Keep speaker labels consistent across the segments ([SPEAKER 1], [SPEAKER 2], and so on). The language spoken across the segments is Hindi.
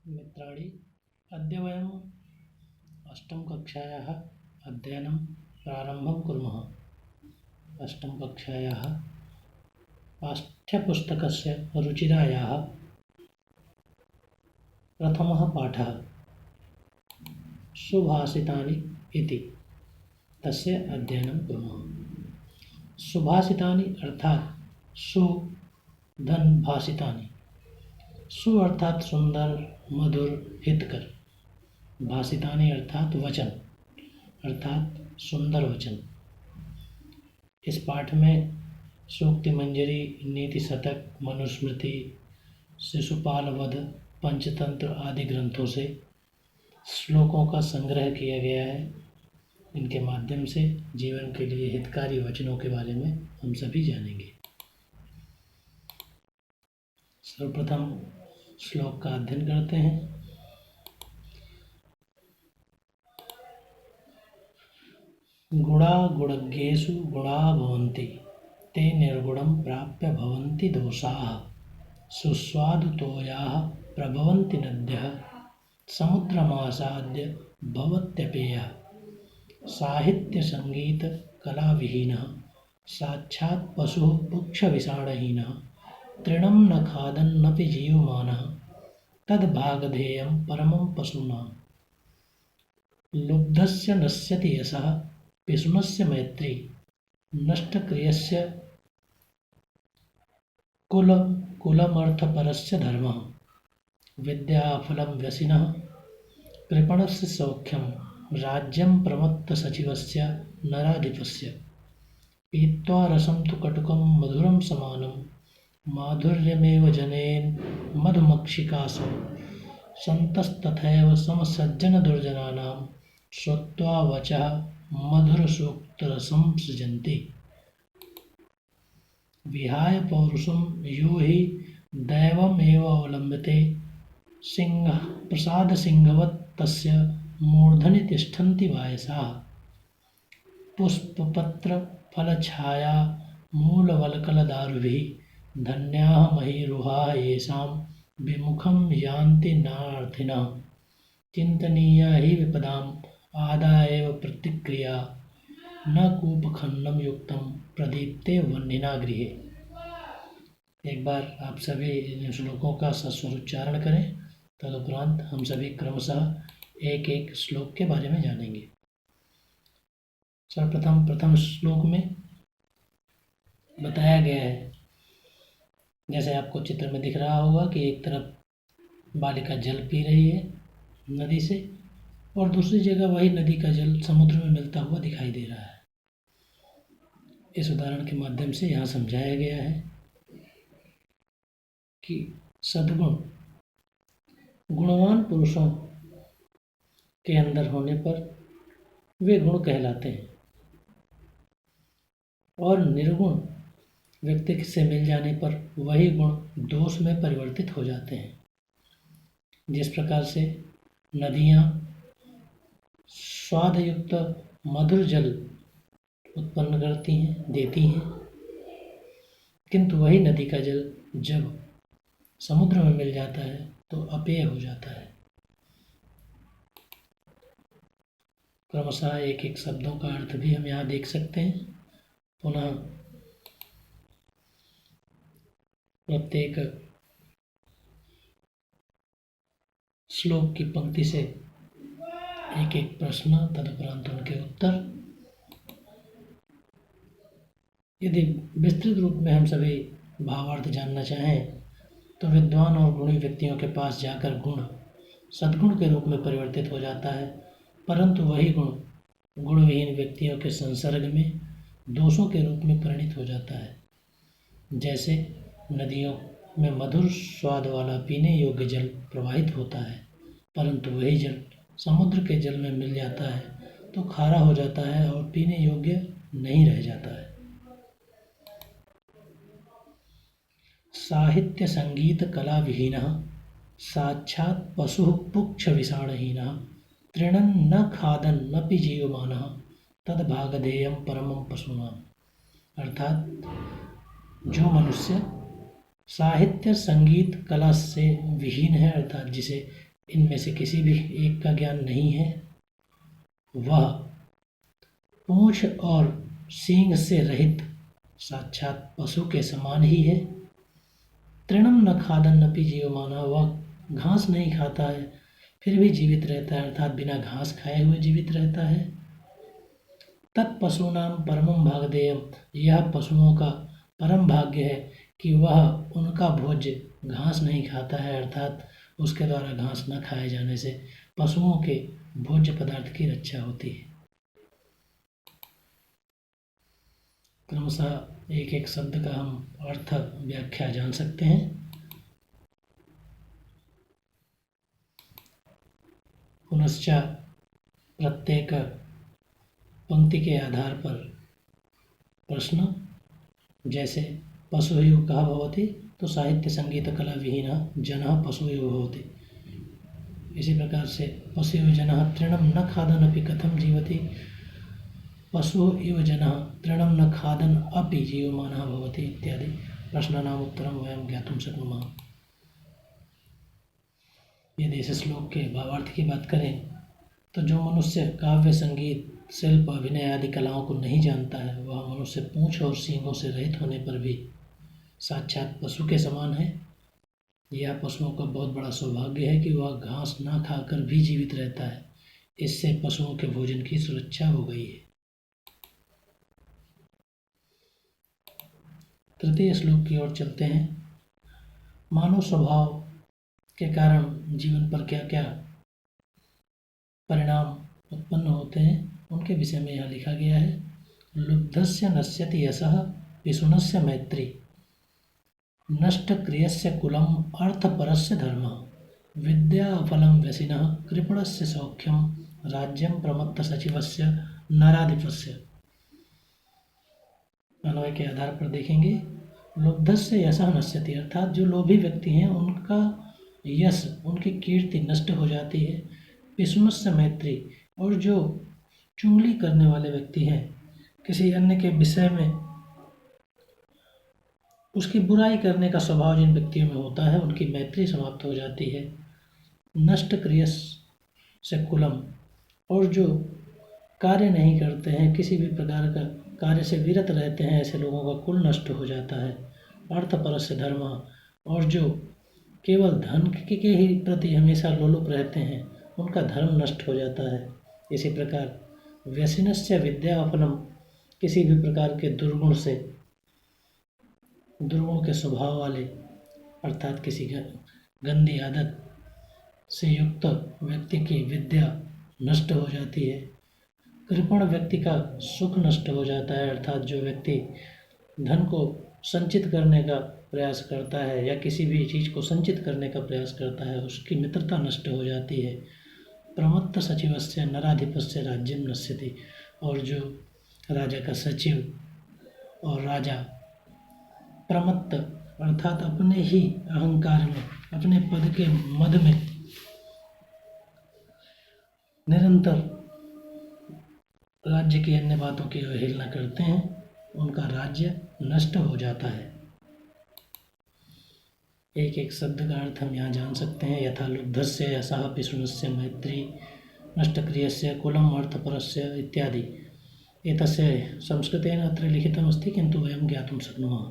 [SPEAKER 1] मित्राणि, अद्य वयम् अष्टमकक्षायाः अध्ययनं प्रारम्भं कुर्मः। अष्टमकक्षायाः पाठ्यपुस्तकस्य रुचिरायाः प्रथमः पाठः सुभाषितानि इति, तस्य अध्ययनं कुर्मः। सुभाषितानि अर्थात् सुधनभाषितानि। सु अर्थात सुंदर, मधुर, हितकर। भाषितानि अर्थात वचन, अर्थात सुंदर वचन। इस पाठ में सूक्ति मंजरी, नीति शतक, मनुस्मृति, शिशुपाल वध, पंचतंत्र आदि ग्रंथों से श्लोकों का संग्रह किया गया है। इनके माध्यम से जीवन के लिए हितकारी वचनों के बारे में हम सभी जानेंगे। सर्वप्रथम श्लोक का अध्ययन करते हैं। गुणा गुणज्ञेषु गुणा भवन्ति, ते निर्गुणं प्राप्य भवन्ति दोषाः। सुस्वादुतोयाः प्रभवन्ति नद्यः, समुद्रमासाद्य भवत्यपेयः। साहित्य संगीत कलाविहीनः, साक्षात् पशुः पुच्छविषाणहीनः। तृणं न खादन्नपि जीवमानः, तद्भागधेयं परमं पशूनाम्। लुब्धस्य नश्यति यशः, पिशुनस्य मैत्री। नष्टक्रियस्य कुलमर्थपरस्य धर्मः। विद्याफलं व्यसिनः, कृपणस्य सौख्यं। राज्यं प्रमत्तसचिवस्य नराधिपस्य। पीत्वा रसं तु कटुकं मधुरं समानं, माधुर्यमेव जनेन मधुमक्षिकासु। सन्तस्तथैव समसज्जनदुर्जनानां, श्रुत्वा वचः मधुरसूक्तरसं सृजन्ति। विहाय पौरुषं यो हि दैवमेवावलम्बते, सिंहः प्रसादसिंहवत् तस्य मूर्धनि तिष्ठन्ति वायसाः। पुष्पपत्रफलछाया मूलवल्कलदारुभिः, धन्याः महीरुहाः येषां विमुखं यान्ति नार्थिनः। चिन्तनीया हि विपदाम् आदाय एव प्रतिक्रिया, न कूपखण्डं युक्तं प्रदीप्ते वह्निना गृहे। एक बार आप सभी इन श्लोकों का सस्वर उच्चारण करें, तदुपरांत हम सभी क्रमशः एक एक श्लोक के बारे में जानेंगे। सर्वप्रथम प्रथम श्लोक में बताया गया है, जैसे आपको चित्र में दिख रहा होगा कि एक तरफ बालिका जल पी रही है नदी से, और दूसरी जगह वही नदी का जल समुद्र में मिलता हुआ दिखाई दे रहा है। इस उदाहरण के माध्यम से यहाँ समझाया गया है कि सद्गुण गुणवान पुरुषों के अंदर होने पर वे गुण कहलाते हैं, और निर्गुण व्यक्ति से मिल जाने पर वही गुण दोष में परिवर्तित हो जाते हैं। जिस प्रकार से नदियाँ स्वादयुक्त मधुर जल उत्पन्न करती हैं, देती हैं, किंतु वही नदी का जल जब समुद्र में मिल जाता है तो अपेय हो जाता है। क्रमशः एक एक शब्दों का अर्थ भी हम यहाँ देख सकते हैं। पुनः प्रत्येक श्लोक की पंक्ति से एक एक प्रश्न, तदुपरांत उनके उत्तर। यदि विस्तृत रूप में हम सभी भावार्थ जानना चाहें तो विद्वान और गुणी व्यक्तियों के पास जाकर गुण सद्गुण के रूप में परिवर्तित हो जाता है, परंतु वही गुण गुणविहीन व्यक्तियों के संसर्ग में दोषों के रूप में परिणित हो जाता है। जैसे नदियों में मधुर स्वाद वाला पीने योग्य जल प्रवाहित होता है, परंतु वही जल समुद्र के जल में मिल जाता है तो खारा हो जाता है और पीने योग्य नहीं रह जाता है। साहित्य संगीत कला विहीनः, साक्षात् पशुः पुच्छविषाणहीनः। तृणं न खादन्नपि जीवमानः, तद्भागधेयं परमं पशूनाम्। अर्थात जो मनुष्य साहित्य संगीत कला से विहीन है, अर्थात जिसे इनमें से किसी भी एक का ज्ञान नहीं है, वह पूंछ और सींग से रहित साक्षात पशु के समान ही है। तृणम न खादन्नपि जीवमानः, वह घास नहीं खाता है फिर भी जीवित रहता है, अर्थात बिना घास खाए हुए जीवित रहता है। तत्पशूनां परमं भागधेयम्, यह पशुओं का परम भाग्य है कि वह उनका भोज्य घास नहीं खाता है, अर्थात उसके द्वारा घास न खाए जाने से पशुओं के भोज्य पदार्थ की रक्षा होती है। क्रमशः एक एक शब्द का हम अर्थ व्याख्या जान सकते हैं। पुनश्च प्रत्येक पंक्ति के आधार पर प्रश्न, जैसे पशुः कः भवति, तो साहित्य संगीत कला विहीनः जनः पशुः भवति। इसी प्रकार से पशुः जनः तृणं न खादन् अपि कथं जीवति, पशुः इव जनः तृणं न खादन् अपि जीवमानः भवति इत्यादि प्रश्नानाम् उत्तरं वयं ज्ञातुं शक्नुमः। यदि इस श्लोक के भावार्थ की बात करें तो जो मनुष्य काव्य, संगीत, शिल्प, अभिनय आदि कलाओं को नहीं जानता है, वह मनुष्य पूंछ और सींगों से रहित होने पर भी साक्षात पशु के समान है। यह पशुओं का बहुत बड़ा सौभाग्य है कि वह घास ना खाकर भी जीवित रहता है। इससे पशुओं के भोजन की सुरक्षा हो गई है। तृतीय श्लोक की ओर चलते हैं। मानव स्वभाव के कारण जीवन पर क्या क्या परिणाम उत्पन्न होते हैं उनके विषय में यहाँ लिखा गया है। लुब्धस्य नश्यति यशः पिशुनस्य मैत्री, नष्ट क्रियस्य कुलम अर्थपरस्य धर्मः, विद्या फलम व्यसिनः कृपणस्य सौख्यम, राज्यम प्रमत्त सचिवस्य नराधिपस्य। अन्वय के आधार पर देखेंगे। लुब्धस्य यशः नश्यति, अर्थात जो लोभी व्यक्ति हैं उनका यश, उनकी कीर्ति नष्ट हो जाती है। पिशुनस्य मैत्री, और जो चुगली करने वाले व्यक्ति हैं, किसी अन्य के विषय में उसकी बुराई करने का स्वभाव जिन व्यक्तियों में होता है, उनकी मैत्री समाप्त हो जाती है। नष्ट क्रियस्य कुलम, और जो कार्य नहीं करते हैं, किसी भी प्रकार का कार्य से विरत रहते हैं, ऐसे लोगों का कुल नष्ट हो जाता है। अर्थपरस्य धर्म, और जो केवल धन के ही प्रति हमेशा लोलुप रहते हैं, उनका धर्म नष्ट हो जाता है। इसी प्रकार व्यसिनस्य विद्या फलम, किसी भी प्रकार के दुर्गुण से, दुर्गुण के स्वभाव वाले, अर्थात किसी गंदी आदत से युक्त व्यक्ति की विद्या नष्ट हो जाती है। कृपण व्यक्ति का सुख नष्ट हो जाता है, अर्थात जो व्यक्ति धन को संचित करने का प्रयास करता है या किसी भी चीज़ को संचित करने का प्रयास करता है, उसकी मित्रता नष्ट हो जाती है। प्रमत्त सचिवस्य नराधिपस्य राज्यम नश्यति, और जो राजा का सचिव और राजा प्रमत्त, अर्थात अपने ही अहंकार में, अपने पद के मद में निरंतर राज्य की अन्य बातों की अवहेलना करते हैं, उनका राज्य नष्ट हो जाता है। एक एक शब्द का अर्थ हम यहाँ जान सकते हैं। यथा लुब्धस्य यशः पिशुनस्य मैत्री, नष्टक्रियस्य कुलम अर्थपरस्य इत्यादि। एतस्य संस्कृतेन अत्र लिखितमस्ति, किन्तु वयं ज्ञातुं शक्नुमः।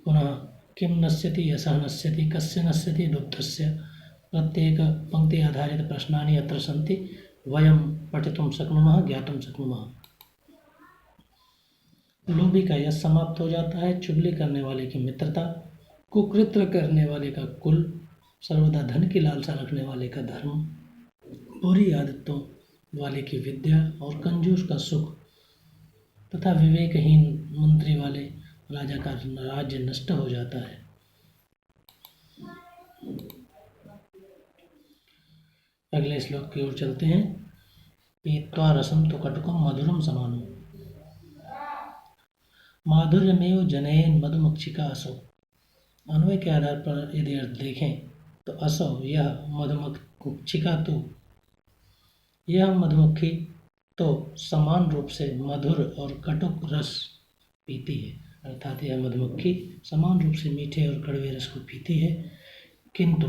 [SPEAKER 1] पुनः किं नश्यति, यशः नश्यति, कस्य नश्यति, लुब्धस्य। प्रत्येक पंक्ति आधारित प्रश्नानि अत्र सन्ति, वयं पठितुं शक्नुमः, ज्ञातुं शक्नुमः। लोभी का यश समाप्त हो जाता है, चुगली करने वाले की मित्रता, कुकृत्य करने वाले का कुल, सर्वदा धन की लालसा रखने वाले का धर्म, बुरी आदतों वाले की विद्या और कंजूस का सुख, तथा विवेकहीन मंत्री वाले राजा का राज्य नष्ट हो जाता है। अगले श्लोक की ओर चलते हैं। पीत्वा रसम तो कटुकम मधुरम समानम, माधुर्यमेव जनयेन मधुमक्षिका असौ। अन्वय के आधार पर यदि अर्थ देखें तो असौ, यह मधुमक्षिका तो, यह मधुमक्खी तो समान रूप से मधुर और कटुक रस पीती है, अर्थात यह मधुमक्खी समान रूप से मीठे और कड़वे रस को पीती है। किंतु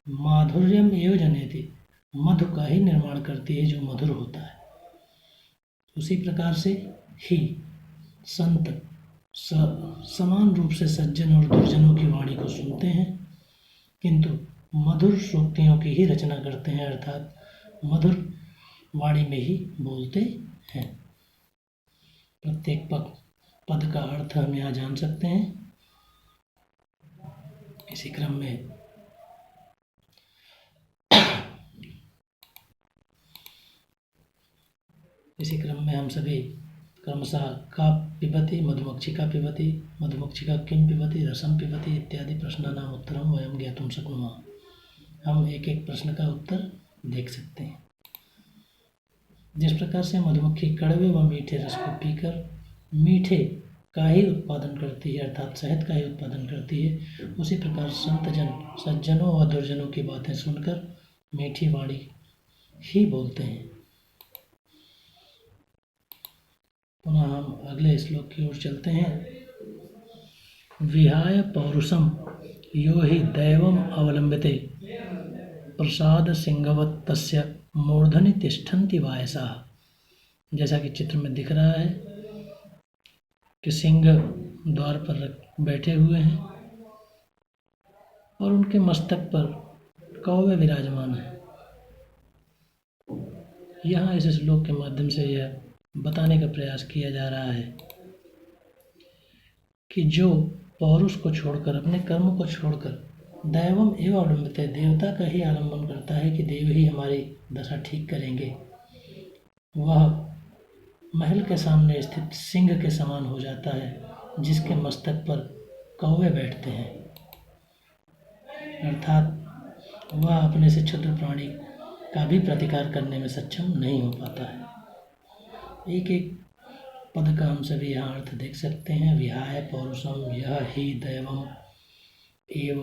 [SPEAKER 1] माधुर्यम एव जनयति, मधु का ही निर्माण करती है जो मधुर होता है। उसी प्रकार से ही संत समान रूप से सज्जन और दुर्जनों की वाणी को सुनते हैं, किंतु मधुर सूक्तियों की ही रचना करते हैं, अर्थात मधुर वाणी में ही बोलते हैं। प्रत्येक पद का अर्थ हम यहाँ जान सकते हैं। इसी क्रम में हम सभी क्रमशः का पिबति, मधुमक्षिका पिबति, मधुमक्षिका किम पिबति, रसम पिबति इत्यादि प्रश्नानाम उत्तरम वयम ज्ञातुम शक्नुमः। हम एक एक प्रश्न का उत्तर देख सकते हैं। जिस प्रकार से मधुमक्खी कड़वे व मीठे रस को पीकर मीठे का ही उत्पादन करती है, अर्थात शहद का ही उत्पादन करती है, उसी प्रकार संतजन सज्जनों व दुर्जनों की बातें सुनकर मीठी वाणी ही बोलते हैं। पुनः हम अगले श्लोक की ओर चलते हैं। विहाय पौरुषम यो हि दैवम अवलंबिते प्रसाद सिंहवत् तस्य मूर्धनि तिष्ठन्ति वायसाः। जैसा कि चित्र में दिख रहा है कि सिंह द्वार पर बैठे हुए हैं और उनके मस्तक पर कौवे विराजमान हैं। यहाँ इस श्लोक के माध्यम से यह बताने का प्रयास किया जा रहा है कि जो पौरुष को छोड़कर, अपने कर्म को छोड़कर दैवम एवं अवलंबित है, देवता का ही आलम्बन करता है कि देव ही हमारी दशा ठीक करेंगे, वह महल के सामने स्थित सिंह के समान हो जाता है जिसके मस्तक पर कौवे बैठते हैं, अर्थात वह अपने से क्षुद्र प्राणी का भी प्रतिकार करने में सक्षम नहीं हो पाता है। एक एक पद का हम सभी यहाँ अर्थ देख सकते हैं। विहाय पौरुषम यह ही दैवम एव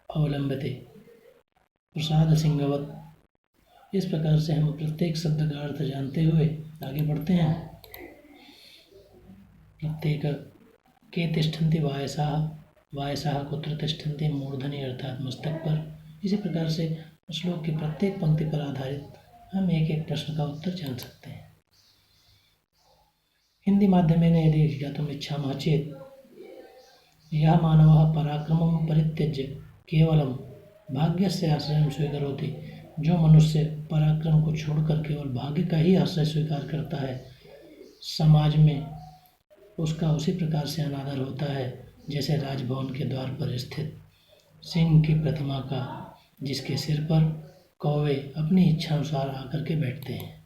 [SPEAKER 1] अवलंबते प्रसाद सिंहवत्। इस प्रकार से हम प्रत्येक शब्द का अर्थ जानते हुए आगे बढ़ते हैं। प्रत्येक के तिष्ठन्ति वायसाः, वायसाः कुत्र तिष्ठन्ति, मूर्धनि अर्थात मस्तक पर। इसी प्रकार से श्लोक की प्रत्येक पंक्ति पर आधारित हम एक एक प्रश्न का उत्तर जान सकते हैं। हिंदी माध्यमेन यदि ज्ञातुम् इच्छामः चेत् यः मानवः पराक्रमं परित्यज्य केवलं भाग्यस्य आश्रयं स्वीकरोति, जो मनुष्य पराक्रम को छोड़कर केवल भाग्य का ही आश्रय स्वीकार करता है, समाज में उसका उसी प्रकार से अनादर होता है जैसे राजभवन के द्वार पर स्थित सिंह की प्रतिमा का, जिसके सिर पर कौवे अपनी इच्छा अनुसार आकर के बैठते हैं।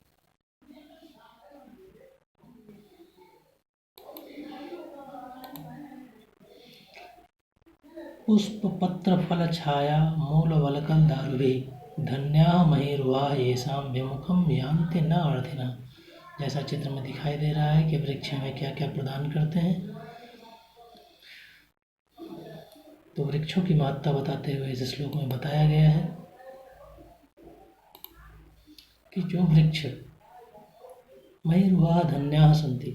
[SPEAKER 1] पुष्प पत्र फल छाया मूल वलकल दारुभिः धन्याः महीरुहा येषां विमुखम यान्ति न अर्थिनः। जैसा चित्र में दिखाई दे रहा है कि वृक्ष हमें क्या क्या प्रदान करते हैं, तो वृक्षों की महत्ता बताते हुए इस श्लोक में बताया गया है कि जो वृक्ष महीरुहा धन्याः सन्ति,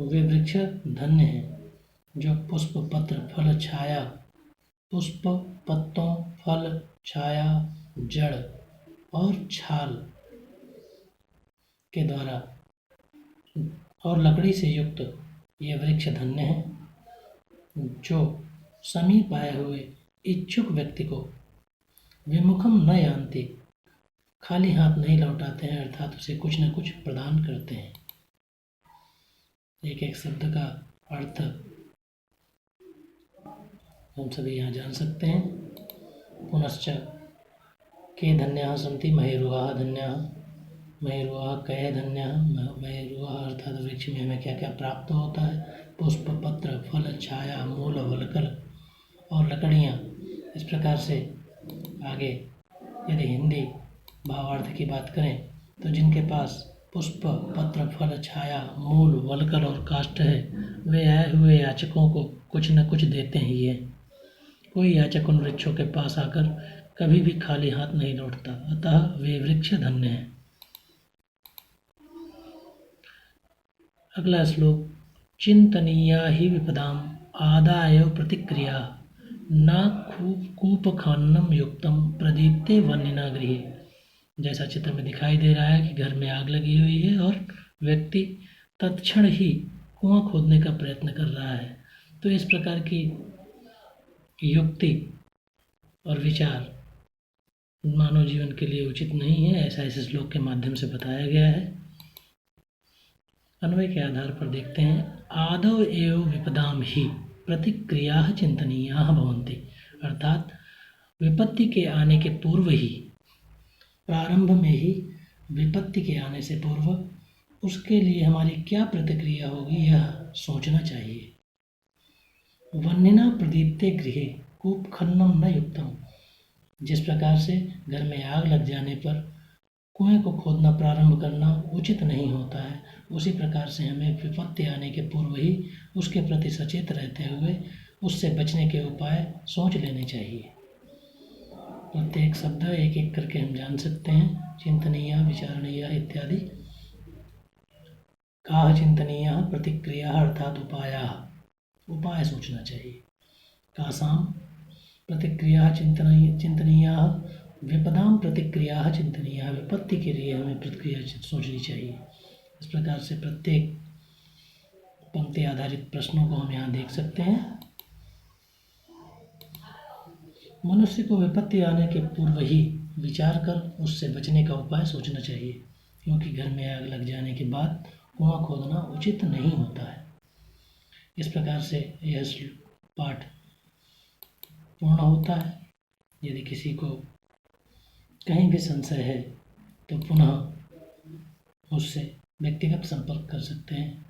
[SPEAKER 1] वे वृक्ष धन्य हैं जो पुष्प पत्र फल छाया, पुष्प पत्तों फल छाया जड़ और छाल के द्वारा और लकड़ी से युक्त ये वृक्ष धन्य है, जो समीप आए हुए इच्छुक व्यक्ति को विमुखम न यान्ति, खाली हाथ नहीं लौटाते हैं, अर्थात उसे कुछ न कुछ प्रदान करते हैं। एक एक शब्द का अर्थ हम सभी यहाँ जान सकते हैं। पुनश्च के धन्याः सन्ति महीरुहा धन्याः, महीरुहा कह धन्याः, महीरुहा अर्थात वृक्ष में हमें क्या क्या प्राप्त होता है, पुष्प पत्र फल छाया मूल वलकल और लकड़ियाँ। इस प्रकार से आगे यदि हिंदी भावार्थ की बात करें तो जिनके पास पुष्प पत्र फल छाया मूल वलकल और काष्ठ है, वे आए हुए याचकों को कुछ न कुछ देते ही हैं। कोई याचक उन वृक्षों के पास आकर कभी भी खाली हाथ नहीं लौटता, अतः वे वृक्ष धन्य हैं। अगला श्लोक चिंतनीया ही विपदाम आदाय प्रतिक्रिया न कूपखननम युक्तम प्रदीप्ते वह्निना गृहे। जैसा चित्र में दिखाई दे रहा है कि घर में आग लगी हुई है और व्यक्ति तत्क्षण ही कुआं खोदने का प्रयत्न कर रहा है। तो इस प्रकार की युक्ति और विचार मानव जीवन के लिए उचित नहीं है, ऐसा इस श्लोक के माध्यम से बताया गया है। अन्वय के आधार पर देखते हैं। आदौ एव विपदाम ही प्रतिक्रियाः चिंतनीयाः भवन्ति, अर्थात विपत्ति के आने के पूर्व ही, प्रारंभ में ही विपत्ति के आने से पूर्व उसके लिए हमारी क्या प्रतिक्रिया होगी यह सोचना चाहिए। वह्निना प्रदीप्ते गृहे कूपखननम न युक्तम। जिस प्रकार से घर में आग लग जाने पर कुएं को खोदना प्रारंभ करना उचित नहीं होता है, उसी प्रकार से हमें विपत्ति आने के पूर्व ही उसके प्रति सचेत रहते हुए उससे बचने के उपाय सोच लेने चाहिए। प्रत्येक शब्द एक एक करके हम जान सकते हैं। चिंतनीय, विचारणीय इत्यादि। काह चिंतनीय प्रतिक्रिया अर्थात उपाय सोचना चाहिए। कासाम प्रतिक्रिया चिंतनीय विपदाम प्रतिक्रिया चिंतनीय, विपत्ति के लिए हमें प्रतिक्रिया सोचनी चाहिए। इस प्रकार से प्रत्येक पंक्ति आधारित प्रश्नों को हम यहाँ देख सकते हैं। मनुष्य को विपत्ति आने के पूर्व ही विचार कर उससे बचने का उपाय सोचना चाहिए, क्योंकि घर में आग लग जाने के बाद कुआं खोदना उचित नहीं होता है। इस प्रकार से यह पाठ पूर्ण होता है। यदि किसी को कहीं भी संशय है तो पुनः उससे व्यक्तिगत संपर्क कर सकते हैं।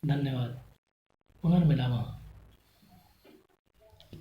[SPEAKER 1] धन्यवाद। पुनर्मिलामः।